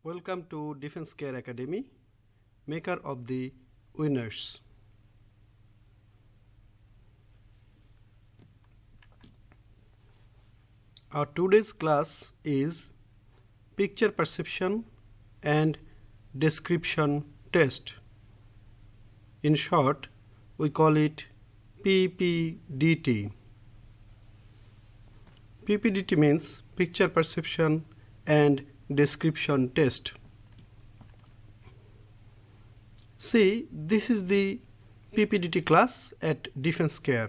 Welcome to Defense Care Academy, maker of the winners. Our today's class is Picture Perception and Description Test. In short, we call it PPDT. PPDT means Picture Perception and Description Test. See, this is the PPDT class at Defense Care.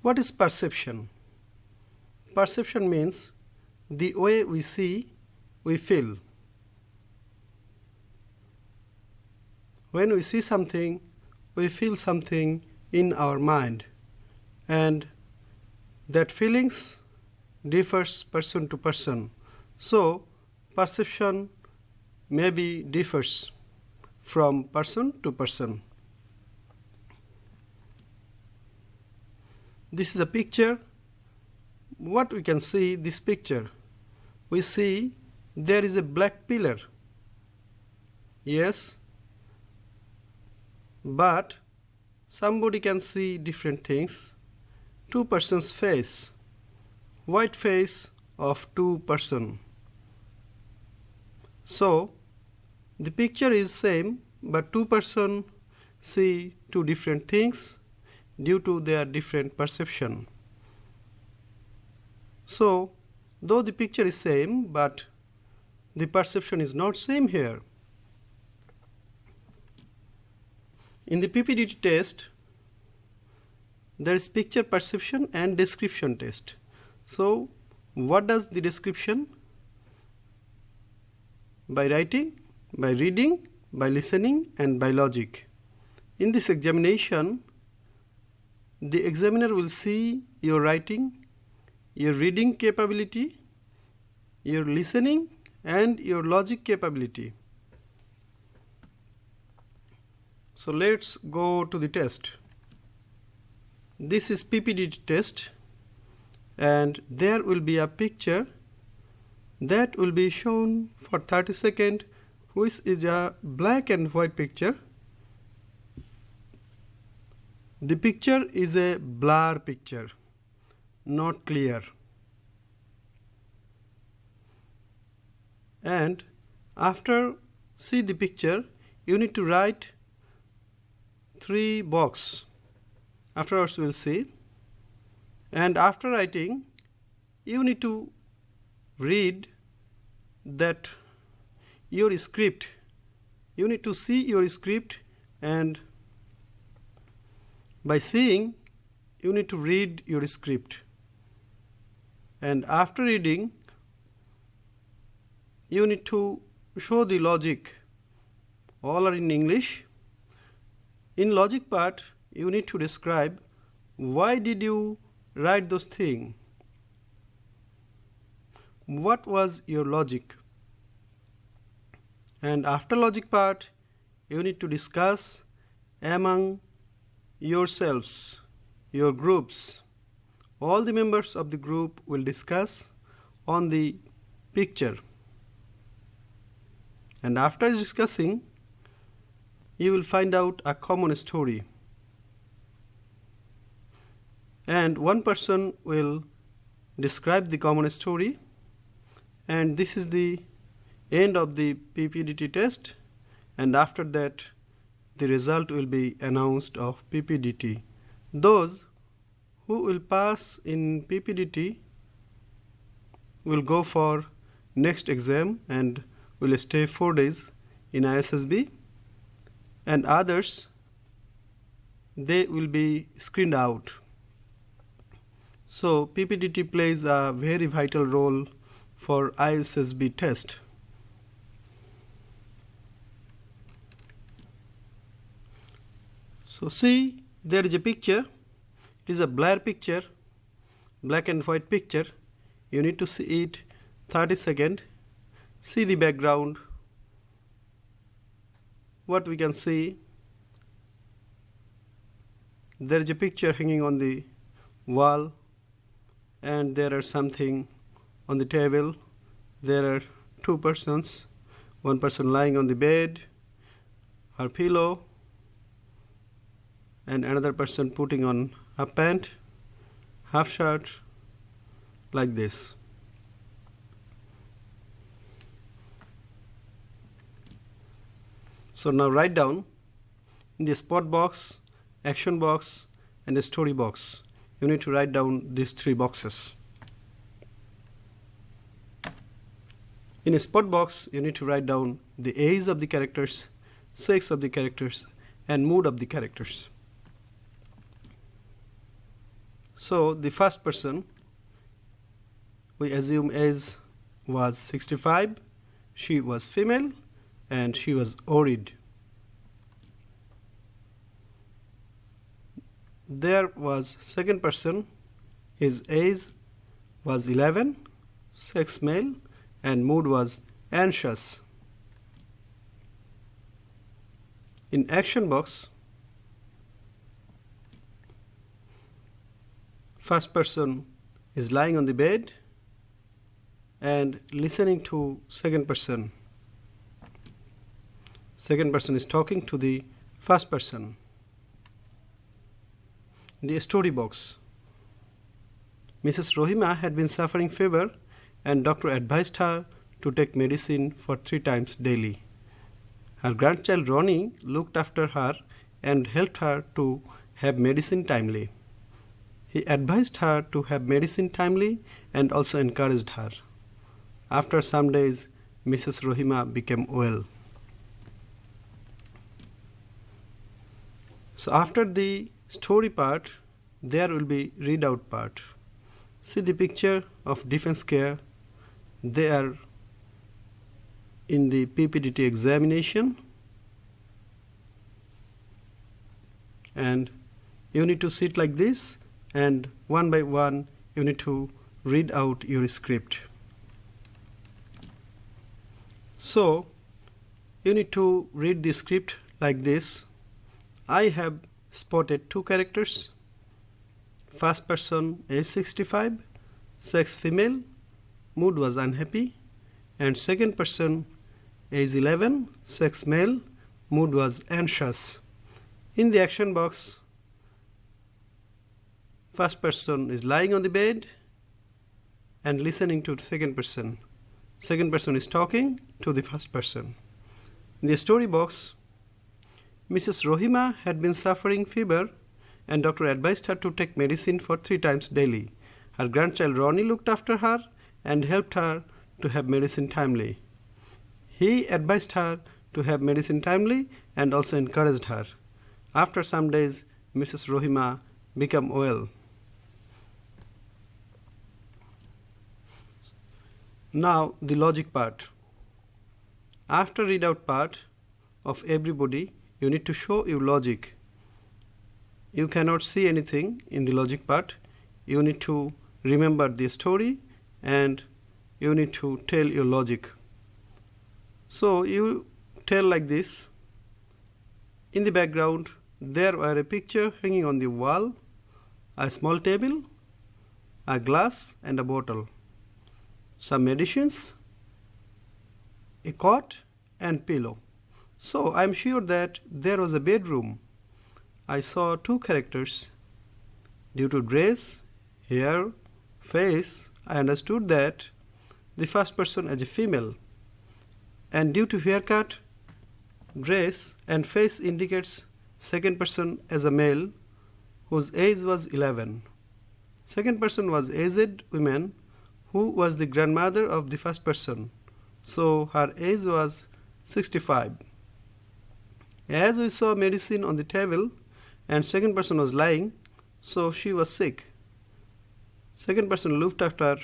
What is perception? Perception means the way we see, we feel. When we see something, we feel something in our mind, and that feelings differs person to person. So, perception maybe differs from person to person. This is a picture. What we can see this picture? We see there is a black pillar. Yes, but somebody can see different things. Two persons' face, white face of two person. So the picture is same, but two person see two different things due to their different perception. So though the picture is same, but the perception is not same here. In the PPDT test, there is picture perception and description test. So what does the description? By writing, by reading, by listening, and by logic. In this examination, the examiner will see your writing, your reading capability, your listening, and your logic capability. So let's go to the test. This is PPDT test, and there will be a picture that will be shown for 30 seconds, which is a black and white picture. The picture is a blur picture, not clear. And after see the picture, you need to write 3 boxes. Afterwards we'll see. And after writing, you need to read that your script. You need to see your script, and by seeing, you need to read your script. And after reading, you need to show the logic. All are in English. In logic part, you need to describe why did you write those things. What was your logic? And after logic part, you need to discuss among yourselves, your groups. All the members of the group will discuss on the picture. And after discussing, you will find out a common story. And one person will describe the common story. And this is the end of the PPDT test, and after that the result will be announced of PPDT. Those who will pass in PPDT will go for next exam and will stay 4 days in ISSb, and others, they will be screened out. So PPDT plays a very vital role for ISSb test. So see, there is a picture. It is a blur picture, black and white picture. You need to see it 30 seconds. See the background. What we can see, there is a picture hanging on the wall, and there are something on the table there are two persons, one person lying on the bed, her pillow, and another person putting on a pant, half shirt, like this. So now write down in the spot box, action box, and the story box. You need to write down these three boxes. In a spot box, you need to write down the age of the characters, sex of the characters, and mood of the characters. So the first person, we assume age was 65, she was female, and she was worried. There was second person, his age was 11, sex male, and mood was anxious. In action box, first person is lying on the bed and listening to second person. Second person is talking to the first person. In the story box, Mrs. Rohima had been suffering fever and doctor advised her to take medicine for 3 times daily. Her grandchild Ronnie looked after her and helped her to have medicine timely. He advised her to have medicine timely and also encouraged her. After some days, Mrs. Rohima became well. So after the story part, there will be readout part. See the picture of defense care. They are in the PPDT examination, and you need to sit like this, and one by one you need to read out your script. So you need to read the script like this. I have spotted 2 characters. First person age 65, sex female, mood was unhappy, and second person age 11, sex male, mood was anxious. In the action box, first person is lying on the bed and listening to the second person. Second person is talking to the first person. In the story box, Mrs. Rohima had been suffering fever and doctor advised her to take medicine for 3 times daily. Her grandchild Ronnie looked after her and helped her to have medicine timely. He advised her to have medicine timely and also encouraged her. After some days, Mrs. Rohima became well. Now the logic part. After readout part of everybody, you need to show your logic. You cannot see anything in the logic part. You need to remember the story and you need to tell your logic. So you tell like this. In the background, there were a picture hanging on the wall, a small table, a glass and a bottle, some medicines, a cot and pillow. So I am sure that there was a bedroom. I saw 2 characters. Due to dress, hair, face, I understood that the first person is a female. And due to haircut, dress and face indicates second person as a male whose age was 11. Second person was aged woman who was the grandmother of the first person. So her age was 65. As we saw medicine on the table and second person was lying, so she was sick. Second person looked after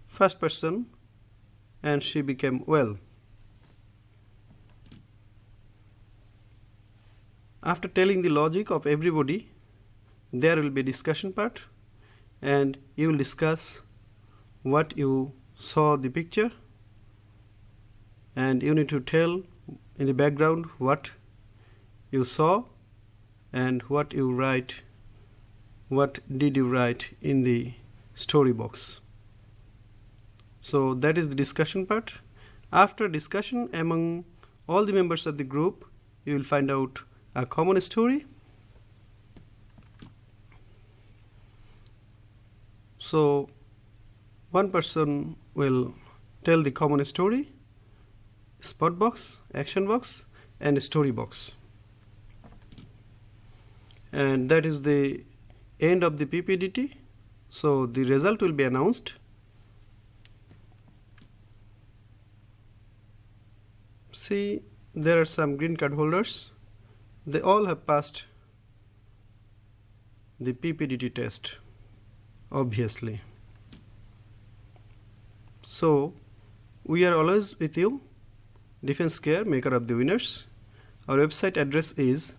first person and she became well. After telling the logic of everybody, there will be discussion part and you will discuss what you saw the picture and you need to tell in the background what you saw and what did you write in the story box. So that is the discussion part. After discussion among all the members of the group, you will find out a common story. So one person will tell the common story, spot box, action box, and story box. And that is the end of the PPDT. So the result will be announced. See, there are some green card holders. They all have passed the PPDT test, obviously. So we are always with you, Defense Care, maker of the winners. Our website address is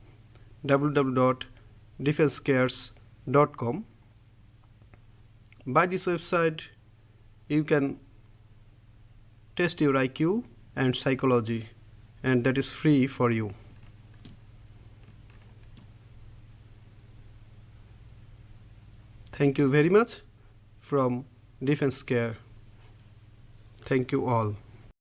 www.defensecares.com. By this website, you can test your IQ and psychology, and that is free for you. Thank you very much from Defense Care. Thank you all.